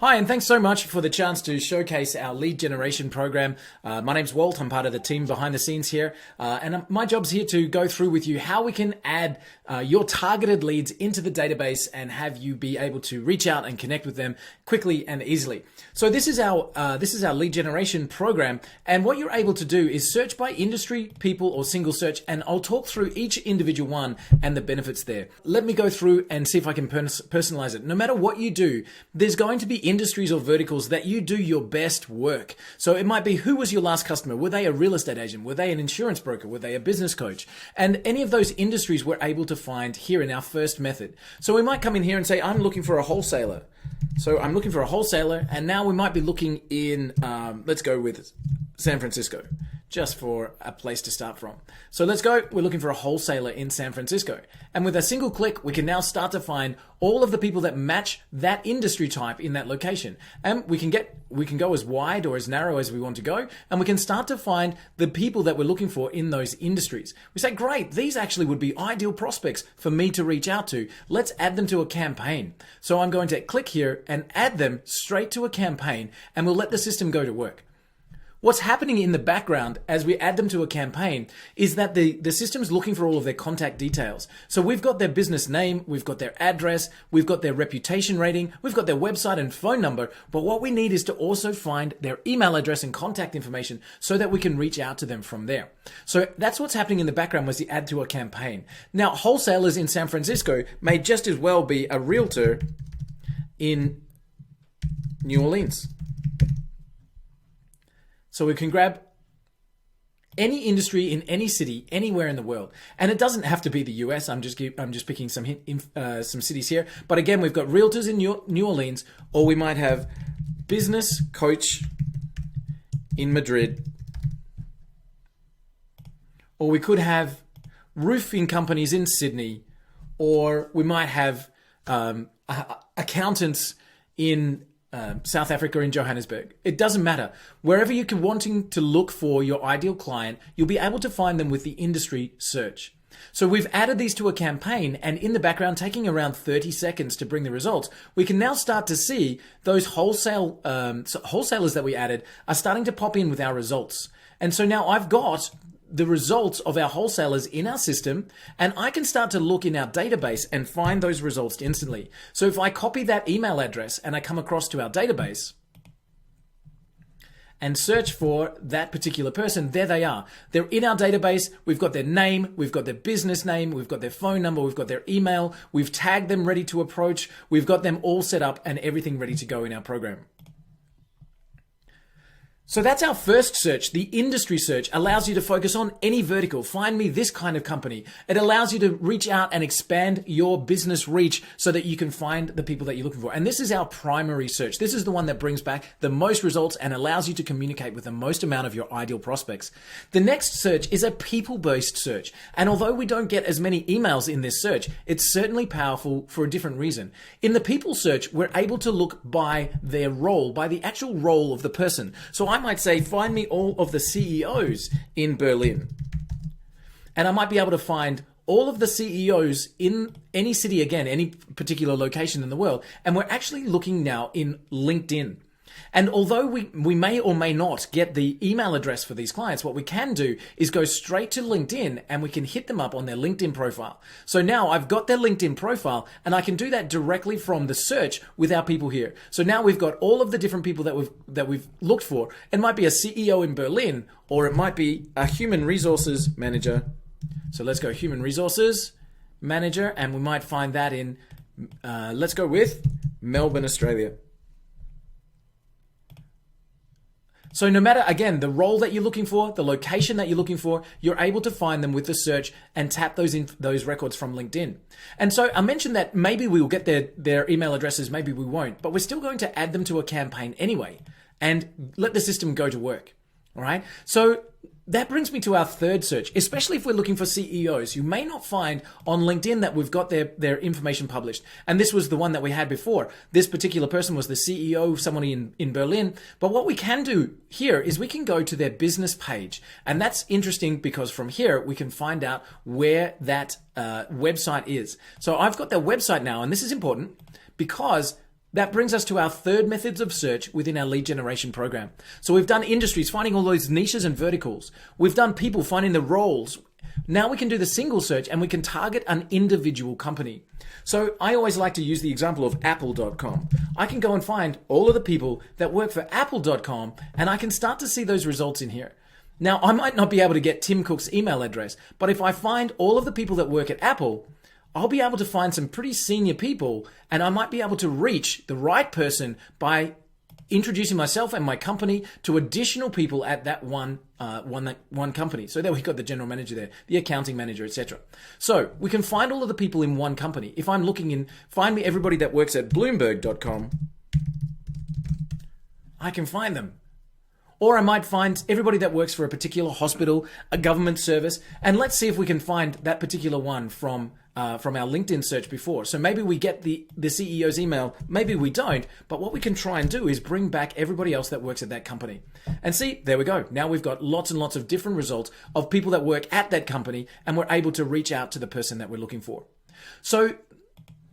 Hi, and thanks so much for the chance to showcase our lead generation program. My name's Walt. I'm part of the team behind the scenes here. And my job's here to go through with you how we can add your targeted leads into the database and have you be able to reach out and connect with them quickly and easily. So this is our lead generation program. And what you're able to do is search by industry, people, or single search. And I'll talk through each individual one and the benefits there. Let me go through and see if I can personalize it. No matter what you do, there's going to be industries or verticals that you do your best work. So it might be, who was your last customer? Were they a real estate agent? Were they an insurance broker? Were they a business coach? And any of those industries we're able to find here in our first method. So we might come in here and say, I'm looking for a wholesaler. So I'm looking for a wholesaler, and now we might be looking in, let's go with San Francisco, just for a place to start from. So let's go, we're looking for a wholesaler in San Francisco. And with a single click, we can now start to find all of the people that match that industry type in that location. And we can go as wide or as narrow as we want to go, and we can start to find the people that we're looking for in those industries. We say, great, these actually would be ideal prospects for me to reach out to. Let's add them to a campaign. So I'm going to click here and add them straight to a campaign, and we'll let the system go to work. What's happening in the background as we add them to a campaign is that the system's looking for all of their contact details. So we've got their business name, we've got their address, we've got their reputation rating, we've got their website and phone number, but what we need is to also find their email address and contact information so that we can reach out to them from there. So that's what's happening in the background was the add to a campaign. Now, wholesalers in San Francisco may just as well be a realtor in New Orleans. So we can grab any industry in any city, anywhere in the world. And it doesn't have to be the US. I'm just picking some cities here. But again, we've got realtors in New Orleans, or we might have business coach in Madrid. Or we could have roofing companies in Sydney, or we might have accountants in South Africa, in Johannesburg. It doesn't matter. Wherever you're wanting to look for your ideal client, you'll be able to find them with the industry search. So we've added these to a campaign, and in the background, taking around 30 seconds to bring the results, we can now start to see those wholesalers that we added are starting to pop in with our results. And so now I've got the results of our wholesalers in our system, and I can start to look in our database and find those results instantly. So if I copy that email address and I come across to our database and search for that particular person, there they are. They're in our database. We've got their name, we've got their business name, we've got their phone number, we've got their email, we've tagged them ready to approach, we've got them all set up and everything ready to go in our program. So that's our first search. The industry search allows you to focus on any vertical. Find me this kind of company. It allows you to reach out and expand your business reach so that you can find the people that you're looking for. And this is our primary search. This is the one that brings back the most results and allows you to communicate with the most amount of your ideal prospects. The next search is a people-based search. And although we don't get as many emails in this search, it's certainly powerful for a different reason. In the people search, we're able to look by their role, by the actual role of the person. So I might say, find me all of the CEOs in Berlin. And I might be able to find all of the CEOs in any city, again, any particular location in the world. And we're actually looking now in LinkedIn. And although we may or may not get the email address for these clients, what we can do is go straight to LinkedIn and we can hit them up on their LinkedIn profile. So now I've got their LinkedIn profile and I can do that directly from the search with our people here. So now we've got all of the different people that we've looked for. It might be a CEO in Berlin, or it might be a human resources manager. So let's go human resources manager, and we might find that in, let's go with Melbourne, Australia. So no matter, again, the role that you're looking for, the location that you're looking for, you're able to find them with the search and tap those records from LinkedIn. And so I mentioned that maybe we will get their email addresses, maybe we won't, but we're still going to add them to a campaign anyway and let the system go to work. All right. So that brings me to our third search, especially if we're looking for CEOs. You may not find on LinkedIn that we've got their information published. And this was the one that we had before. This particular person was the CEO of somebody in Berlin. But what we can do here is we can go to their business page. And that's interesting because from here, we can find out where that website is. So I've got their website now, and this is important because That brings us to our third methods of search within our lead generation program. So we've done industries, finding all those niches and verticals. We've done people, finding the roles. Now we can do the single search and we can target an individual company. So I always like to use the example of Apple.com. I can go and find all of the people that work for Apple.com and I can start to see those results in here. Now, I might not be able to get Tim Cook's email address, but if I find all of the people that work at Apple, I'll be able to find some pretty senior people and I might be able to reach the right person by introducing myself and my company to additional people at that one company. So there we've got the general manager there, the accounting manager, etc. So we can find all of the people in one company. If I'm looking in, find me everybody that works at Bloomberg.com, I can find them. Or I might find everybody that works for a particular hospital, a government service, and let's see if we can find that particular one from our LinkedIn search before. So maybe we get the CEO's email, maybe we don't, but what we can try and do is bring back everybody else that works at that company. And see, there we go. Now we've got lots and lots of different results of people that work at that company, and we're able to reach out to the person that we're looking for. So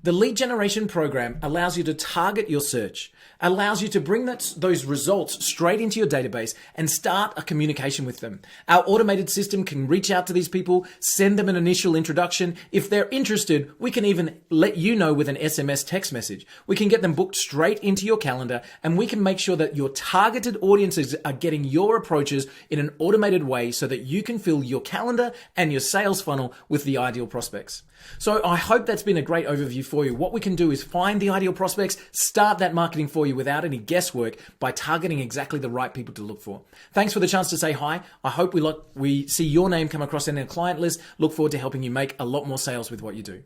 the lead generation program allows you to target your search, allows you to bring those results straight into your database and start a communication with them. Our automated system can reach out to these people, send them an initial introduction. If they're interested, we can even let you know with an SMS text message. We can get them booked straight into your calendar and we can make sure that your targeted audiences are getting your approaches in an automated way so that you can fill your calendar and your sales funnel with the ideal prospects. So I hope that's been a great overview for you. What we can do is find the ideal prospects, start that marketing for you without any guesswork by targeting exactly the right people to look for. Thanks for the chance to say hi. I hope we see your name come across in our client list. Look forward to helping you make a lot more sales with what you do.